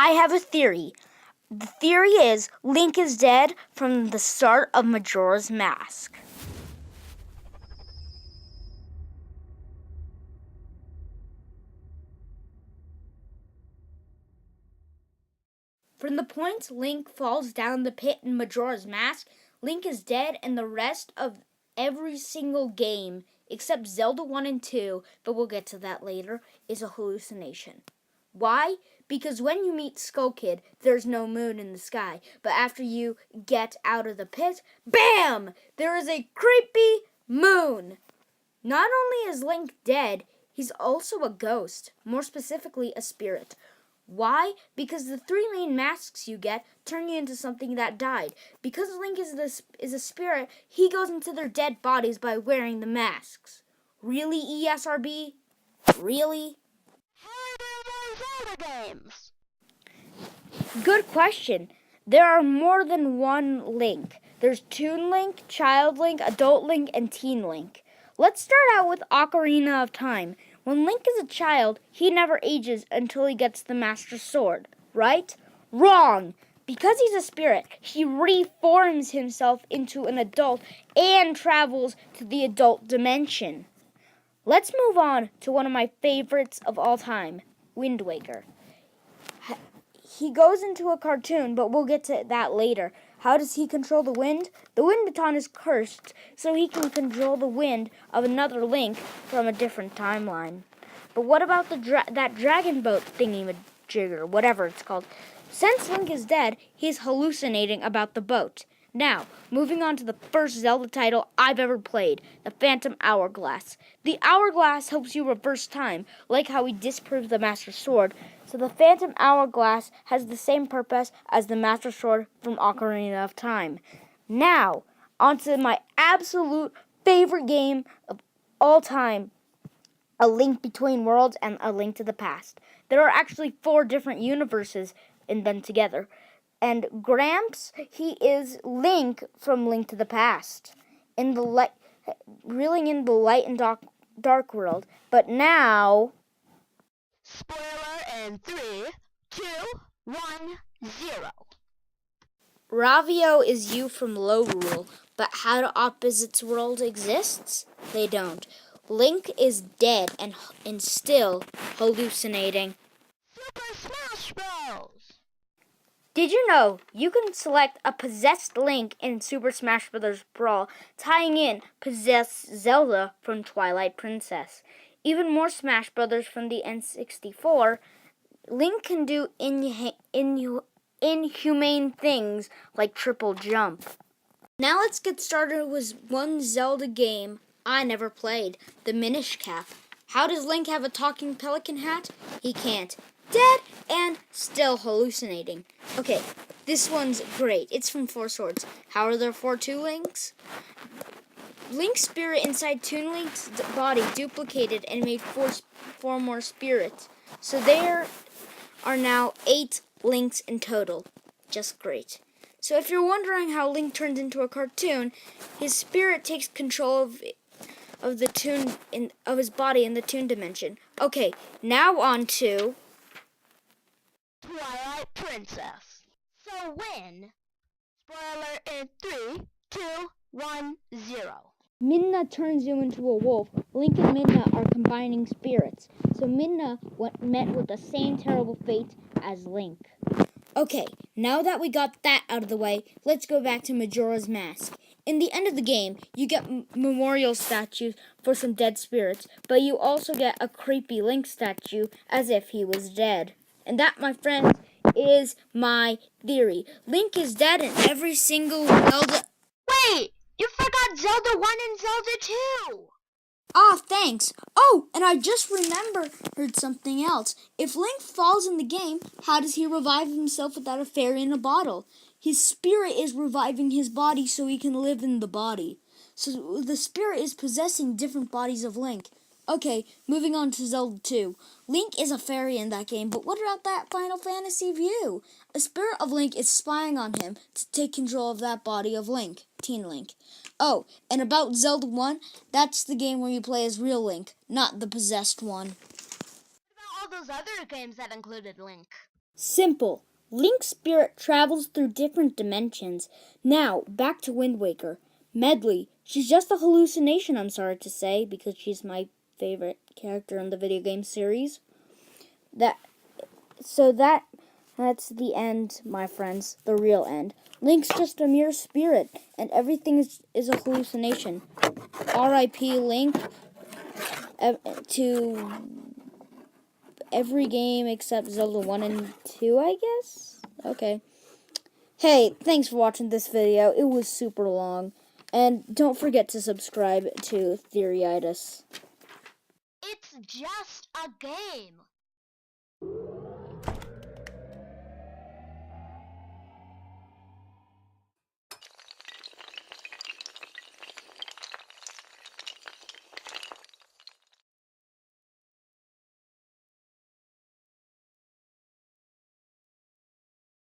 I have a theory. The theory is Link is dead from the start of Majora's Mask. From the point Link falls down the pit in Majora's Mask, Link is dead, and the rest of every single game, except Zelda 1 and 2, but we'll get to that later, is a hallucination. Why? Because when you meet Skull Kid, there's no moon in the sky, but after you get out of the pit, BAM! There is a creepy moon! Not only is Link dead, he's also a ghost, more specifically a spirit. Why? Because the three main masks you get turn you into something that died. Because Link is a spirit, he goes into their dead bodies by wearing the masks. Really, ESRB? Really? Zelda games? Good question. There are more than one Link. There's Toon Link, Child Link, Adult Link, and Teen Link. Let's start out with Ocarina of Time. When Link is a child, he never ages until he gets the Master Sword, right? Wrong! Because he's a spirit, he reforms himself into an adult and travels to the adult dimension. Let's move on to one of my favorites of all time, Wind Waker. He goes into a cartoon, but we'll get to that later. How does he control the wind? The wind baton is cursed, so he can control the wind of another Link from a different timeline. But what about that dragon boat thingy-majigger, whatever it's called? Since Link is dead, he's hallucinating about the boat. Now, moving on to the first Zelda title I've ever played, the Phantom Hourglass. The Hourglass helps you reverse time, like how we disproved the Master Sword. So the Phantom Hourglass has the same purpose as the Master Sword from Ocarina of Time. Now, on to my absolute favorite game of all time, A Link Between Worlds and A Link to the Past. There are actually 4 different universes in them together. And Gramps, he is Link from Link to the Past, reeling in the light and dark world. But now, Spoiler in 3, 2, 1, 0. Ravio is you from Lorule, but how do opposites worlds exists? They don't. Link is dead and still hallucinating. Super Smash Bros. Did you know you can select a possessed Link in Super Smash Bros. Brawl, tying in possessed Zelda from Twilight Princess? Even more Smash Bros. From the N64, Link can do inhumane things like triple jump. Now let's get started with one Zelda game I never played, the Minish Cap. How does Link have a talking pelican hat? He can't. Dead and still hallucinating. Okay, this one's great. It's from Four Swords. How are there 4 Toon Links? Link's spirit inside Toon Link's body duplicated and made 4 more spirits. So there are now 8 Links in total. Just great. So if you're wondering how Link turns into a cartoon, his spirit takes control of the toon of his body in the Toon dimension. Okay, now on to Twilight Princess. So win. Spoiler in 3, 2, 1, 0. Midna turns you into a wolf. Link and Midna are combining spirits. So Midna met with the same terrible fate as Link. Okay, now that we got that out of the way, let's go back to Majora's Mask. In the end of the game, you get memorial statues for some dead spirits, but you also get a creepy Link statue as if he was dead. And that, my friends, is my theory. Link is dead in every single Zelda. Wait! You forgot Zelda 1 and Zelda 2! Ah, thanks. Oh, and I just remembered something else. If Link falls in the game, how does he revive himself without a fairy in a bottle? His spirit is reviving his body so he can live in the body. So the spirit is possessing different bodies of Link. Okay, moving on to Zelda 2. Link is a fairy in that game, but what about that Final Fantasy view? A spirit of Link is spying on him to take control of that body of Link, Teen Link. Oh, and about Zelda 1, that's the game where you play as real Link, not the possessed one. What about all those other games that included Link? Simple. Link's spirit travels through different dimensions. Now, back to Wind Waker. Medley. She's just a hallucination, I'm sorry to say, because she's my favorite character in the video game series. That's the end, my friends. The real end. Link's just a mere spirit, and everything is a hallucination. R.I.P. Link to every game except Zelda 1 and 2, I guess? Okay. Hey, thanks for watching this video. It was super long. And don't forget to subscribe to Theoryitis. It's just a game.